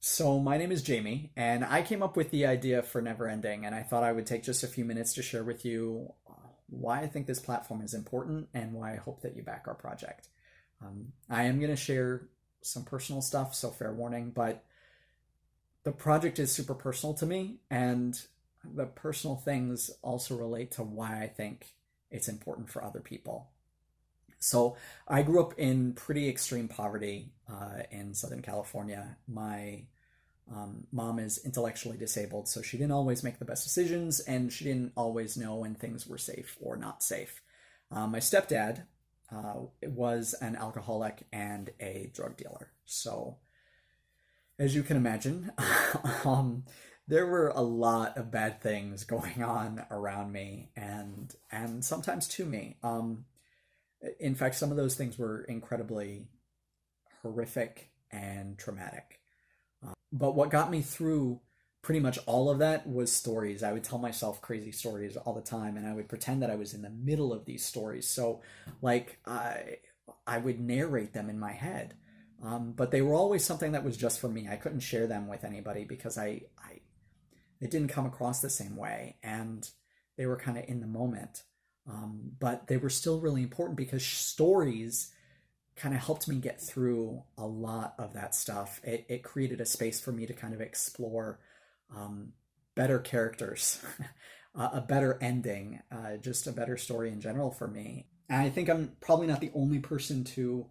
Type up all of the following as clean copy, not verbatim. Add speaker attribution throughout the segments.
Speaker 1: So my name is Jamie, and I came up with the idea for NeverEnding, and I thought I would take just a few minutes to share with you why I think this platform is important and why I hope that you back our project. I am going to share some personal stuff, so fair warning, but the project is super personal to me, and the personal things also relate to why I think it's important for other people. So I grew up in pretty extreme poverty in Southern California. My mom is intellectually disabled, so she didn't always make the best decisions, and she didn't always know when things were safe or not safe. My stepdad was an alcoholic and a drug dealer. So, as you can imagine, there were a lot of bad things going on around me, and sometimes to me. In fact, some of those things were incredibly horrific and traumatic. But what got me through pretty much all of that was stories. I would tell myself crazy stories all the time, and I would pretend that I was in the middle of these stories. So, like, I would narrate them in my head. But they were always something that was just for me. I couldn't share them with anybody because it didn't come across the same way, and they were kind of in the moment. But they were still really important because stories kind of helped me get through a lot of that stuff. It created a space for me to kind of explore better characters, a better ending, just a better story in general for me. And I think I'm probably not the only person to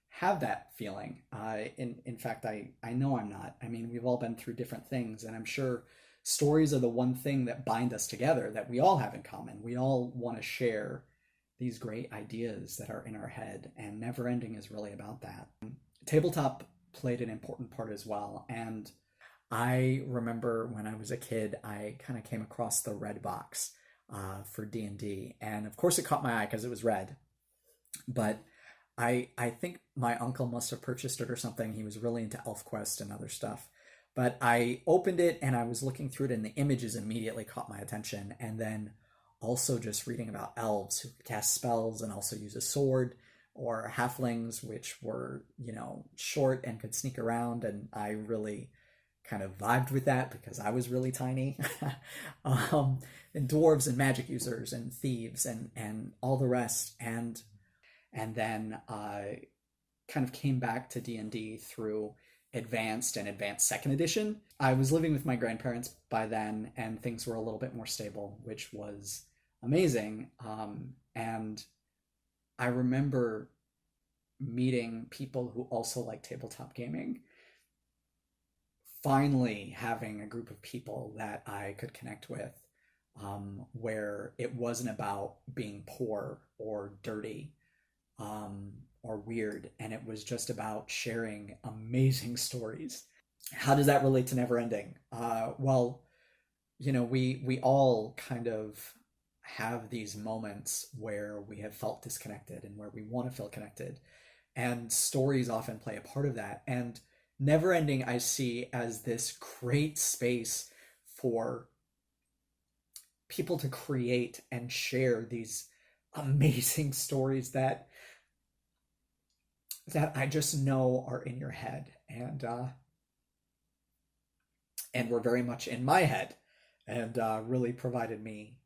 Speaker 1: have that feeling. In fact, I know I'm not. I mean, we've all been through different things, and I'm sure stories are the one thing that bind us together, that we all have in common. We all want to share these great ideas that are in our head, and NeverEnding is really about that. Tabletop played an important part as well, and I remember when I was a kid, I kind of came across the red box for D&D, and of course it caught my eye because it was red, but I think my uncle must have purchased it or something. He was really into ElfQuest and other stuff. But I opened it and I was looking through it, and the images immediately caught my attention. And then also just reading about elves who cast spells and also use a sword, or halflings, which were, short and could sneak around. And I really kind of vibed with that because I was really tiny. And dwarves and magic users and thieves and all the rest. And then I kind of came back to D&D through advanced and advanced second edition. I was living with my grandparents by then, and things were a little bit more stable, which was amazing. And I remember meeting people who also like tabletop gaming, finally having a group of people that I could connect with, where it wasn't about being poor or dirty, or weird, and it was just about sharing amazing stories. How does that relate to NeverEnding? Well, we all kind of have these moments where we have felt disconnected and where we want to feel connected, and stories often play a part of that. And NeverEnding I see as this great space for people to create and share these amazing stories that I just know are in your head, and were very much in my head, and really provided me,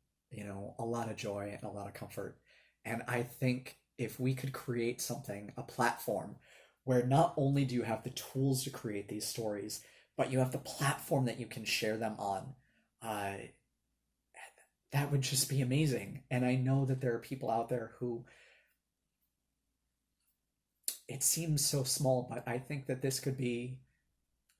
Speaker 1: a lot of joy and a lot of comfort. And I think if we could create something, a platform, where not only do you have the tools to create these stories, but you have the platform that you can share them on, that would just be amazing. And I know that there are people out there who, it seems so small, but I think that this could be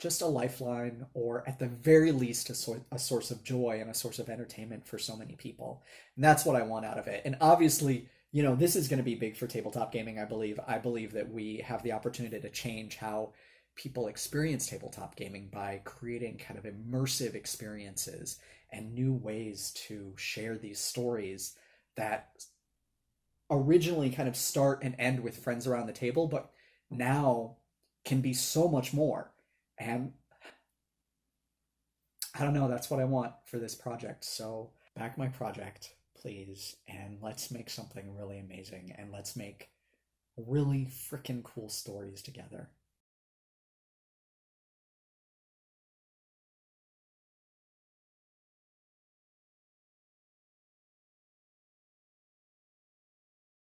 Speaker 1: just a lifeline, or at the very least a source of joy and a source of entertainment for so many people. And that's what I want out of it. And obviously, this is going to be big for tabletop gaming. I believe that we have the opportunity to change how people experience tabletop gaming by creating kind of immersive experiences and new ways to share these stories that originally kind of start and end with friends around the table, but now can be so much more. And I don't know, that's what I want for this project. So back my project, please, and let's make something really amazing, and let's make really freaking cool stories together.